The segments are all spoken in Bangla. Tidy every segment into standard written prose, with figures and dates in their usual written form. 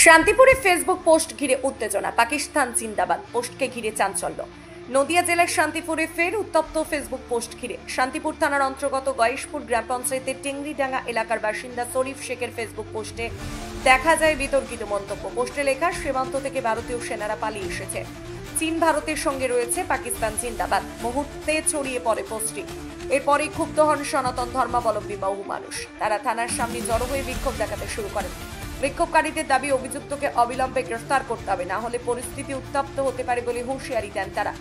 শান্তিপুরে ফেসবুক পোস্ট ঘিরে উত্তেজনা, পাকিস্তান জিন্দাবাদ পোস্টকে ঘিরে চাঞ্চল্য। নদিয়া জেলার শান্তিপুরে ফের উত্তপ্ত ফেসবুক পোস্ট ঘিরে। শান্তিপুর থানার অন্তর্গত গয়েশপুর গ্রাম পঞ্চায়েতের টেংরিডাঙ্গা এলাকার বাসিন্দা শরীফ শেখের ফেসবুক পোস্টে দেখা যায় বিতর্কিত মন্তব্য। পোস্টে লেখা, সীমান্ত থেকে ভারতীয় সেনারা পালিয়ে এসেছে, চীন ভারতের সঙ্গে রয়েছে, পাকিস্তান জিন্দাবাদ। মুহূর্তে ছড়িয়ে পড়ে পোস্টটি। এরপরে ক্ষুব্ধ হন সনাতন ধর্মাবলম্বী বহু মানুষ। তারা থানার সামনে জড়ো হয়ে বিক্ষোভ দেখাতে শুরু করেন। বিক্ষোভকারীদের দাবি, অভিযুক্তকে অবিলম্বে গ্রেফতার করতে হবে, না হলে পরিস্থিতি উত্তপ্ত হতে পারে বলে হুঁশিয়ারি দেন তারা।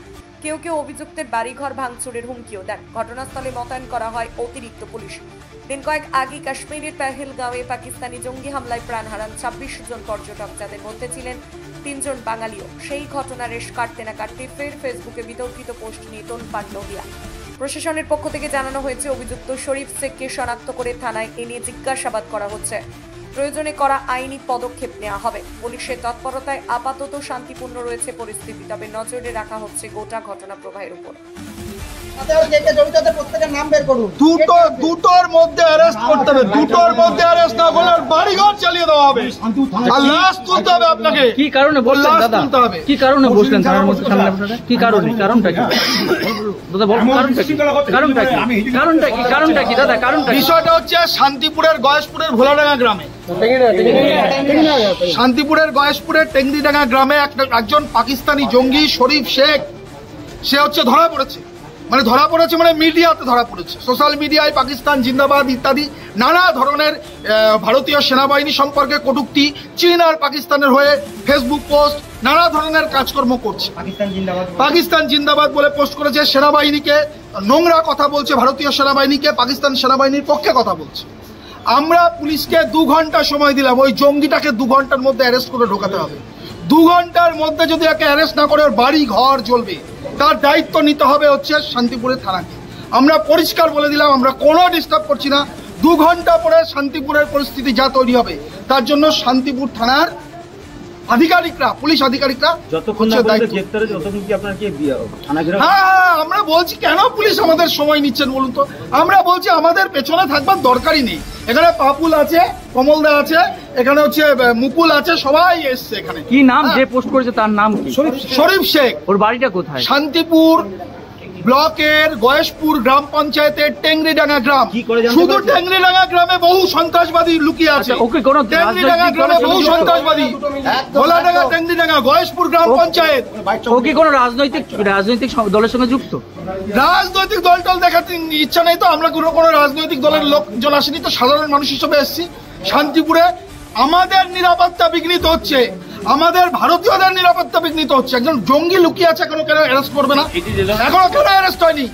কেউ কেউ অভিযুক্তের বাড়িঘর ভাঙচুরের হুমকিও দেন। ঘটনাস্থলে মোতায়েন করা হয় অতিরিক্ত পুলিশ। দিন কয়েক আগে কাশ্মীরের পেহেলগাঁওয়ে পাকিস্তানি জঙ্গি হামলায় প্রাণ হারান 26 জন পর্যটক, যাদের মধ্যে ছিলেন 3 জন বাঙালিও। সেই ঘটনার রেশ কাটতে না কাটতে ফের ফেসবুকে বিতর্কিত পোস্ট নিয়ে তোলপাড় নদিয়া। প্রশাসনের পক্ষ থেকে জানানো হয়েছে, অভিযুক্ত শরীফ শেখকে শনাক্ত করে থানায় এনে জিজ্ঞাসাবাদ করা হচ্ছে। প্রয়োজনে করা আইনি পদক্ষেপ নেওয়া হবে। পুলিশের তৎপরতায় আপাতত শান্তিপূর্ণ রয়েছে পরিস্থিতি, তবে নজরে রাখা হচ্ছে গোটা ঘটনা প্রবাহের উপর। দুটোর মধ্যে অ্যারেস্ট করতে হবে, দুটোর মধ্যে অ্যারেস্ট না করলে বাড়িঘর চালিয়ে দেওয়া হবে আর লাশ তুলতে হবে আপনাকে। কি কারণে বললেন দাদা? কি কারণে বসলেন থানার মধ্যে? কি কারণে? কারণটা কি দাদা? বলুন কারণটা কি? কারণটা কি দাদা? কারণটা? বিষয়টা হচ্ছে শান্তিপুরের গয়েশপুরের ভোলাডাঙ্গা গ্রামে, শান্তিপুরের গয়েশপুরের টেংরিডাঙ্গা গ্রামে একজন পাকিস্তানি জঙ্গি শরীফ শেখ, সে হচ্ছে ধরা পড়েছে। মানে মিডিয়াতে ধরা পড়েছে, সোশ্যাল মিডিয়ায় পাকিস্তান জিন্দাবাদ ইত্যাদি নানা ধরনের ভারতীয় সেনাবাহিনী সম্পর্কে কটূক্তি, চীন আর পাকিস্তানের হয়ে ফেসবুক পোস্ট, নানা ধরনের কাজকর্ম করছে। পাকিস্তান জিন্দাবাদ বলে পোস্ট করেছে, সেনাবাহিনীকে নোংরা কথা বলছে, ভারতীয় সেনাবাহিনীকে পাকিস্তান সেনাবাহিনীর পক্ষে কথা বলছে। আমরা পুলিশকে 2 ঘন্টা সময় দিলাম, ওই জঙ্গিটাকে 2 ঘন্টার মধ্যে অ্যারেস্ট করে ঢোকাতে হবে। 2 ঘন্টার মধ্যে যদি একে অ্যারেস্ট না করে ওর বাড়ি ঘর জ্বলবে, তার দায়িত্ব নিতে হবে হচ্ছে শান্তিপুরের থানাকে। আমরা পরিষ্কার বলে দিলাম, আমরা কোনো ডিস্টার্ব করছি না। 2 ঘন্টা পরে শান্তিপুরের পরিস্থিতি যা তৈরি হবে, তার জন্য শান্তিপুর থানার আধিকারিকরা, পুলিশ আধিকারিকরা হ্যাঁ, আমরা বলছি কেন পুলিশ আমাদের সময় নিচ্ছেন বলুন তো? আমরা বলছি আমাদের পেছনে থাকবার দরকারই নেই। এখানে পাপুল আছে, কমলদা আছে, এখানে হচ্ছে মুকুল আছে, সবাই এসছে এখানে। কি নাম যে পোস্ট করেছে তার নাম কি? শরীফ শেখ। ওর বাড়িটা কোথায়? শান্তিপুর ব্লকের গয়েশপুর গ্রাম পঞ্চায়েতের টেংরিডাঙ্গা গ্রাম। শুধু টেংরিডাঙ্গা গ্রামে বহু সন্ত্রাসবাদী লুকিয়ে আছে। টেংরিডাঙ্গা গ্রামে বহু সন্ত্রাসবাদী, ভোলাডাঙ্গা, টেংরিডাঙ্গা, গয়েশপুর গ্রাম পঞ্চায়েত। ও কি কোনো রাজনৈতিক দলের সঙ্গে যুক্ত? রাজনৈতিক দল দেখাতে ইচ্ছা নেই তো, আমরা কোনো রাজনৈতিক দলের লোকজন আসেনি তো, সাধারণ মানুষ হিসেবে এসেছি। শান্তিপুরে আমাদের নিরাপত্তা বিঘ্নিত হচ্ছে, আমাদের ভারতীয়দের নিরাপত্তা বিঘ্নিত হচ্ছে। একজন জঙ্গি লুকিয়ে আছে, এখনো কেন অ্যারেস্ট করবে না? এখনো কেন অ্যারেস্ট হয়নি?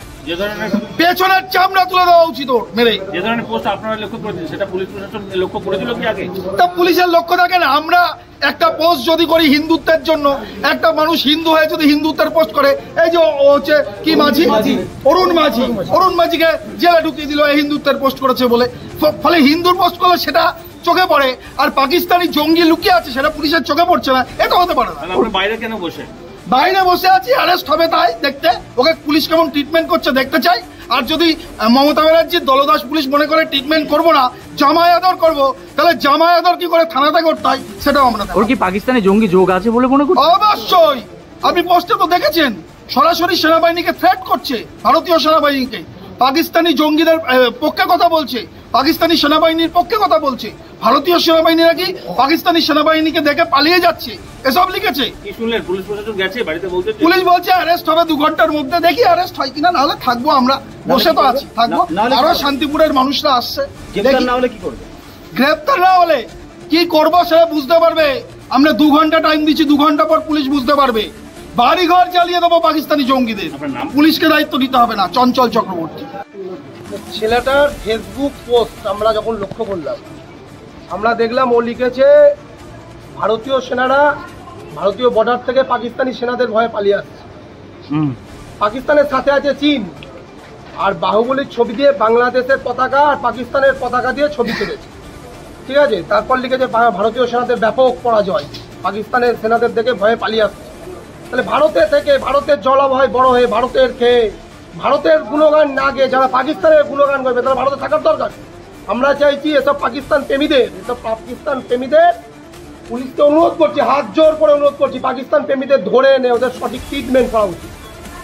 পেছনের চামড়া তুলে দেওয়া উচিত মেরে। যে ধরনের পোস্ট আপনারা লক্ষ্য করেছেন, সেটা পুলিশ প্রশাসন লক্ষ্য করেছিল কি আগে? তা পুলিশের লক্ষ্য থাকে না? আমরা একটা পোস্ট যদি করি হিন্দুত্বের জন্য, একটা মানুষ হিন্দু হয়ে যদি হিন্দুত্বের পোস্ট করে, এই যে ও হচ্ছে কি মাঝি, অরুণ মাঝিকে জেলে ঢুকিয়ে দিল হিন্দুত্বের পোস্ট করেছে বলে। ফলে হিন্দুর পোস্ট করলে সেটা চোখে পড়ে, আর পাকিস্তানি জঙ্গি লুকিয়ে আছে সেটা পুলিশের চোখে পড়ছে না। এটা হতে পারে না। বাইরে কেন বসে? বাইরে বসে আছি, অ্যারেস্ট হবে তাই দেখতে, ওকে পুলিশ কেমন ট্রিটমেন্ট করছে দেখতে চাই। আর যদি মমতা ব্যানার্জির দলদাস পুলিশ মনে করে ট্রিটমেন্ট করবো না, জামাই আদর করবো, তাহলে জামাই আদর কি করে থানাতে করতে হয় সেটাও আমরা। ওর কি পাকিস্তানি জঙ্গি যোগ আছে বলে মনে করছেন? অবশ্যই, আপনি পোস্টে তো দেখেছেন, সরাসরি সেনাবাহিনীকে থ্রেট করছে, ভারতীয় সেনাবাহিনীকে। পাকিস্তানি জঙ্গিদের পক্ষে কথা বলছে, পাকিস্তানি সেনাবাহিনীর পক্ষে কথা বলছে। ভারতীয় সেনাবাহিনী নাকি পাকিস্তানি সেনাবাহিনীকে দেখে পালিয়ে যাচ্ছে, এসব লিখেছে। পুলিশ বলছে অ্যারেস্ট হবে 2 ঘন্টার মধ্যে। দেখি অ্যারেস্ট হয় কিনা, নাহলে থাকবো, আমরা বসে তো আছি, থাকবো। আরো শান্তিপুরের মানুষরা আসছে, গ্রেপ্তার না হলে কি করবো সেটা বুঝতে পারবে। আমরা 2 ঘন্টা টাইম দিচ্ছি, 2 ঘন্টা পর পুলিশ বুঝতে পারবে। বাড়িঘর জ্বালিয়ে দেবো পাকিস্তানি জঙ্গিদের। পুলিশকে দায়িত্ব নিতে হবে না। চঞ্চল চক্রবর্তী। ছেলেটার ফেসবুক পোস্ট আমরা যখন লক্ষ্য করলাম, আমরা দেখলাম ও লিখেছে ভারতীয় সেনারা ভারতীয় বর্ডার থেকে পাকিস্তানি সেনাদের ভয়ে পালিয়ে আসছে, পাকিস্তানের সাথে আছে চীন, আর বাহুবলীর ছবি দিয়ে বাংলাদেশের পতাকা আর পাকিস্তানের পতাকা দিয়ে ছবি তুলেছে, ঠিক আছে। তারপর লিখেছে ভারতীয় সেনাদের ব্যাপক পরাজয়, পাকিস্তানের সেনাদের দেখে ভয়ে পালিয়ে আসছে। তাহলে ভারতে থেকে, ভারতের জলাভয় বড় হয়ে, ভারতের খেয়ে, ভারতের গুণগান না গিয়ে যারা পাকিস্তানের গুণগান করবে তারা ভারতে থাকার দরকার। আমরা চাইছি এসব পাকিস্তান প্রেমীদের পুলিশকে অনুরোধ করছি, হাত জোর করে অনুরোধ করছি, পাকিস্তান প্রেমীদের ধরে এনে ওদের সঠিক ট্রিটমেন্ট করা উচিত।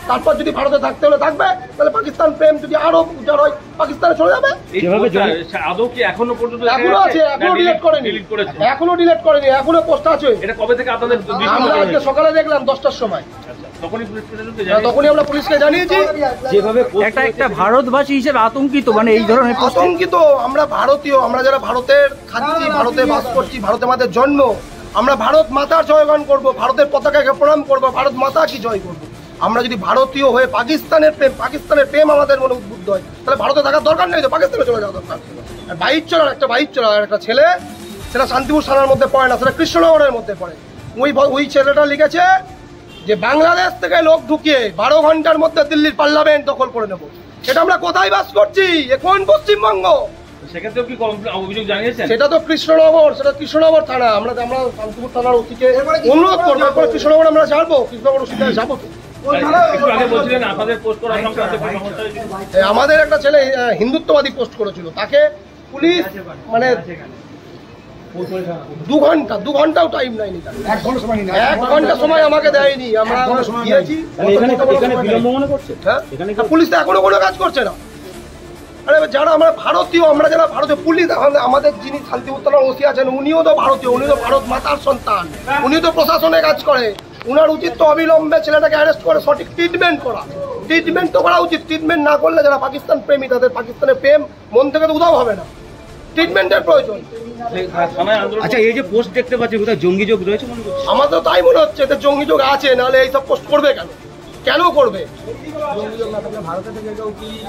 তারপর যদি ভারতে থাকতে হলে থাকবে, তাহলে পাকিস্তান প্রেম যদি আরো উজাড় হয় পাকিস্তানে চলে যাবে। আদৌ কি এখনো পর্যন্ত এখনো আছে, এখনো ডিলিট করেনি, এখনো ডিলিট করেনি, এখনো পোস্ট আছে। এটা কবে থেকে আপনাদের আমরা আজকে সকালে দেখলাম 10টার সময়, তখনই পুলিশ প্রশাসনকে তখনই আমরা পুলিশকে জানিয়েছি। যেভাবে একটা ভারতবাসী হিসেবে আতঙ্কিত, মানে এই ধরনের আতঙ্কিত আমরা ভারতীয়, আমরা যারা ভারতের খাচ্ছি, ভারতে বাস করছি, ভারতে আমাদের জন্ম, আমরা ভারত মাতার জয়গান করব, ভারতের পতাকাকে প্রণাম করব, ভারত মাতা কি জয় করব। আমরা যদি ভারতীয় হয়ে পাকিস্তানের প্রেম আমাদের মনে উদ্বুদ্ধ হয়, তাহলে ভারতে থাকার দরকার নেই, তো পাকিস্তানে চলে যাওয়া দরকার। আর বাইক চলার একটা ছেলে, সেটা শান্তিপুর থানার মধ্যে পড়ে না, সেটা কৃষ্ণনগরের মধ্যে পড়ে। ওই ছেলেটা লিখেছে যে বাংলাদেশ থেকে লোক ঢুকিয়ে 12 ঘন্টার মধ্যে দিল্লির পার্লামেন্ট দখল করে নেব। এটা আমরা কোথায় বাস করছি? এখন পশ্চিমবঙ্গ। সেক্ষেত্রেও কি অভিযোগ জানিয়েছেন? সেটা তো কৃষ্ণনগর থানা। আমরা শান্তিপুর থানার ওসিকে অনুরোধ করবো, তারপরে কৃষ্ণনগর আমরা যাবো, কৃষ্ণনগর ওসিতে যাবো। আমাদের একটা ছেলে হিন্দুত্ববাদী পোস্ট করেছিল, তাকে পুলিশ মানে 2 ঘন্টাও টাইম নেয়নি, 1 ঘন্টা সময় আমাকে দেয়নি। আমরা দিয়েছি, পুলিশ তো এখনো কোনো কাজ করছে না। আরে যারা আমরা ভারতীয়, আমরা যারা ভারতীয়, পুলিশ আমাদের যিনি শান্তিপুর থানার ওসি আছেন, উনিও তো ভারতীয়, উনি তো ভারত মাতার সন্তান, উনি তো প্রশাসনে কাজ করে। উনার উচিত তো অবিলম্বে ছেলেটাকে অ্যারেস্ট করে সঠিক ট্রিটমেন্ট করা। ট্রিটমেন্ট তো করা উচিত। ট্রিটমেন্ট না করলে যারা পাকিস্তান প্রেমী, তাদের পাকিস্তানের প্রেম মন থেকে তো উধাও হবে না। ট্রিটমেন্টের প্রয়োজন। আচ্ছা, এই যে পোস্ট দেখতে পাচ্ছি, কোথায় জঙ্গি যোগ রয়েছে মনে করছি? আমাদের তাই মনে হচ্ছে, এতে জঙ্গি যোগ আছে, নাহলে এইসব পোস্ট করবে কেন? কেন করবে?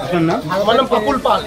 আপনার নাম? আমার নাম পাপুল পাল।